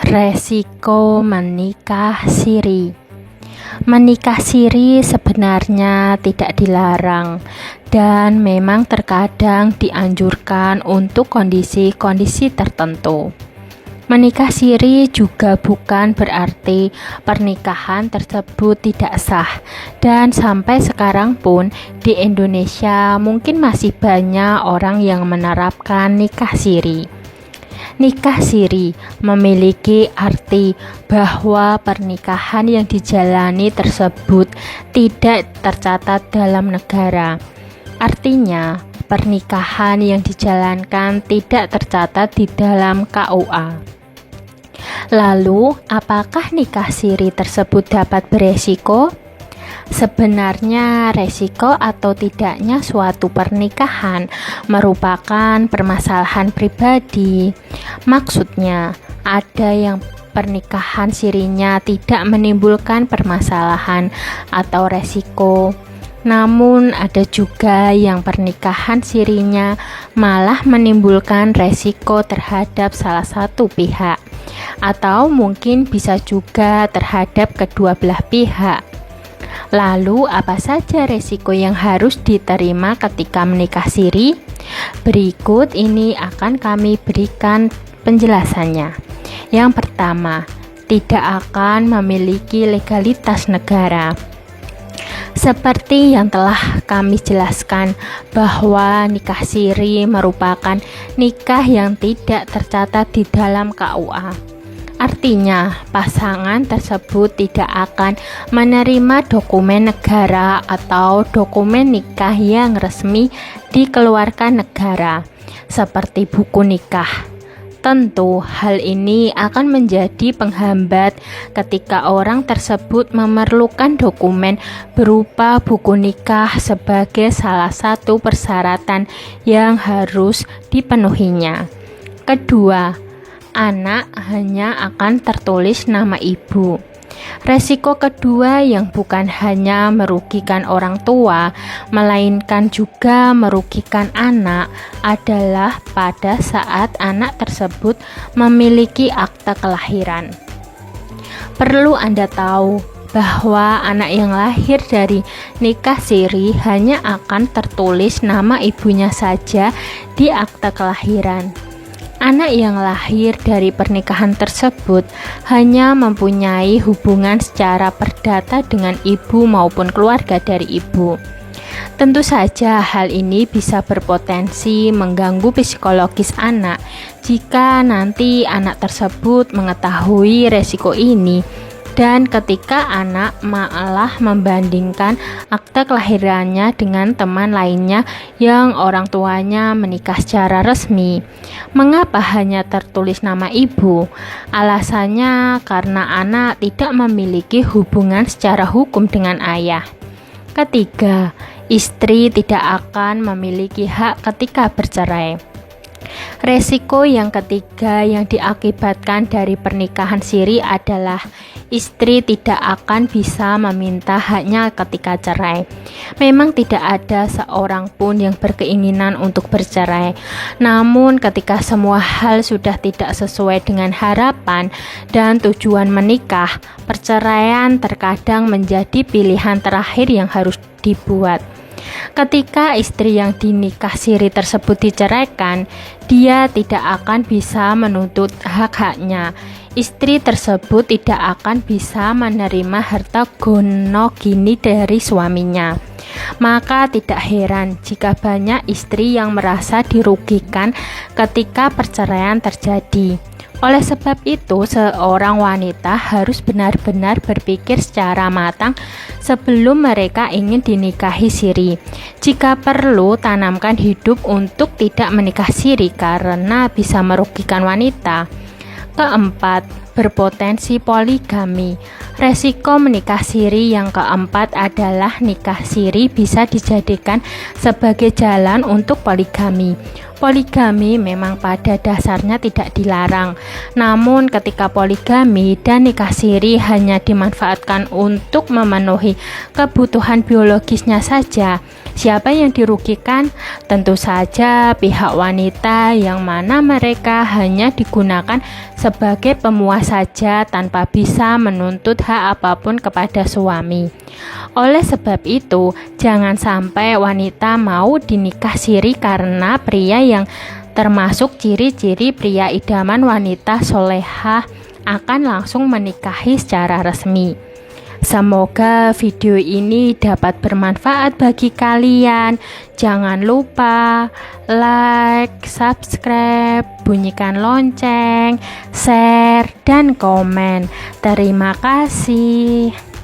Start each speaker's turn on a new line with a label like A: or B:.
A: Resiko menikah siri. Menikah siri sebenarnya tidak dilarang dan memang terkadang dianjurkan untuk kondisi-kondisi tertentu. Menikah siri juga bukan berarti pernikahan tersebut tidak sah, dan sampai sekarang pun di Indonesia mungkin masih banyak orang yang menerapkan nikah siri. Nikah siri memiliki arti bahwa pernikahan yang dijalani tersebut tidak tercatat dalam negara. Artinya, pernikahan yang dijalankan tidak tercatat di dalam KUA. Lalu, apakah nikah siri tersebut dapat beresiko? Sebenarnya resiko atau tidaknya suatu pernikahan merupakan permasalahan pribadi. Maksudnya, ada yang pernikahan sirinya tidak menimbulkan permasalahan atau resiko. Namun ada juga yang pernikahan sirinya malah menimbulkan resiko terhadap salah satu pihak, atau mungkin bisa juga terhadap kedua belah pihak. Lalu apa saja resiko yang harus diterima ketika menikah siri? Berikut ini akan kami berikan penjelasannya. Yang pertama, tidak akan memiliki legalitas negara. Seperti yang telah kami jelaskan bahwa nikah siri merupakan nikah yang tidak tercatat di dalam KUA. Artinya, pasangan tersebut tidak akan menerima dokumen negara atau dokumen nikah yang resmi dikeluarkan negara, seperti buku nikah. Tentu, hal ini akan menjadi penghambat ketika orang tersebut memerlukan dokumen berupa buku nikah sebagai salah satu persyaratan yang harus dipenuhinya. Kedua, anak hanya akan tertulis nama ibu. Resiko kedua yang bukan hanya merugikan orang tua, melainkan juga merugikan anak adalah pada saat anak tersebut memiliki akta kelahiran. Perlu Anda tahu bahwa anak yang lahir dari nikah siri hanya akan tertulis nama ibunya saja di akta kelahiran. Anak yang lahir dari pernikahan tersebut hanya mempunyai hubungan secara perdata dengan ibu maupun keluarga dari ibu. Tentu saja hal ini bisa berpotensi mengganggu psikologis anak jika nanti anak tersebut mengetahui resiko ini. Dan ketika anak malah membandingkan akta kelahirannya dengan teman lainnya yang orang tuanya menikah secara resmi. Mengapa hanya tertulis nama ibu? Alasannya karena anak tidak memiliki hubungan secara hukum dengan ayah. Ketiga, istri tidak akan memiliki hak ketika bercerai. Resiko yang ketiga yang diakibatkan dari pernikahan siri adalah istri tidak akan bisa meminta haknya ketika cerai. Memang tidak ada seorang pun yang berkeinginan untuk bercerai. Namun ketika semua hal sudah tidak sesuai dengan harapan dan tujuan menikah, perceraian terkadang menjadi pilihan terakhir yang harus dibuat. Ketika istri yang dinikah siri tersebut diceraikan, dia tidak akan bisa menuntut hak-haknya. Istri tersebut tidak akan bisa menerima harta gono gini dari suaminya. Maka tidak heran jika banyak istri yang merasa dirugikan ketika perceraian terjadi. Oleh sebab itu, seorang wanita harus benar-benar berpikir secara matang sebelum mereka ingin dinikahi siri. Jika perlu, tanamkan hidup untuk tidak menikah siri karena bisa merugikan wanita. Keempat, berpotensi poligami. Resiko menikah siri yang keempat adalah nikah siri bisa dijadikan sebagai jalan untuk poligami. Poligami memang pada dasarnya tidak dilarang, namun ketika poligami dan nikah siri hanya dimanfaatkan untuk memenuhi kebutuhan biologisnya saja, siapa yang dirugikan? Tentu saja pihak wanita, yang mana mereka hanya digunakan sebagai pemuas saja tanpa bisa menuntut hak apapun kepada suami. Oleh sebab itu, jangan sampai wanita mau dinikah siri karena pria yang termasuk ciri-ciri pria idaman wanita solehah akan langsung menikahi secara resmi. Semoga video ini dapat bermanfaat bagi kalian. Jangan lupa like, subscribe, bunyikan lonceng, share, dan komen. Terima kasih.